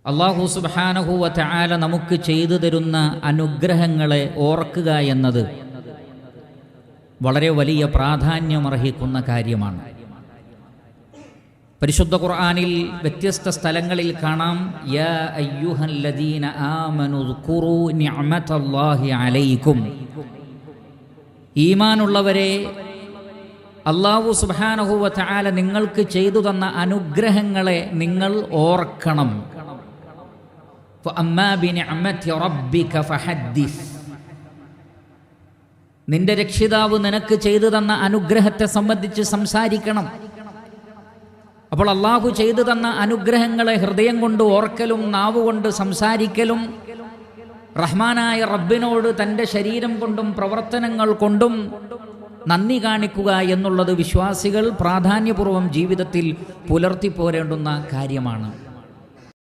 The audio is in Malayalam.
അല്ലാഹു സുബ്ഹാനഹു വ തആല നമുക്ക് ചെയ്തു തരുന്ന അനുഗ്രഹങ്ങളെ ഓർക്കുക എന്നത് വളരെ വലിയ പ്രാധാന്യമർഹിക്കുന്ന കാര്യമാണ്. പരിശുദ്ധ ഖുർആനിൽ വ്യത്യസ്ത സ്ഥലങ്ങളിൽ കാണാം, യാ അയ്യുഹല്ലദീന ആമനു ഉദ്കുറൂ നിഅമതല്ലാഹി അലൈക്കും. ഈമാനുള്ളവരെ, അല്ലാഹു സുബ്ഹാനഹു വ തആല നിങ്ങൾക്ക് ചെയ്തു തന്ന അനുഗ്രഹങ്ങളെ നിങ്ങൾ ഓർക്കണം. ഫഅമ്മാ ബിനിഅമതി റബ്ബിക ഫഹദ്ദിസ്. നിന്റെ രക്ഷിതാവ് നിനക്ക് ചെയ്തു തന്ന അനുഗ്രഹത്തെ സംബന്ധിച്ച് സംസാരിക്കണം. അപ്പോൾ അള്ളാഹു ചെയ്തു തന്ന അനുഗ്രഹങ്ങളെ ഹൃദയം കൊണ്ട് ഓർക്കലും നാവുകൊണ്ട് സംസാരിക്കലും റഹ്മാനായ റബ്ബിനോട് തൻ്റെ ശരീരം കൊണ്ടും പ്രവർത്തനങ്ങൾ കൊണ്ടും നന്ദി കാണിക്കുക എന്നുള്ളത് വിശ്വാസികൾ പ്രാധാന്യപൂർവ്വം ജീവിതത്തിൽ പുലർത്തിപ്പോരേണ്ടുന്ന കാര്യമാണ്.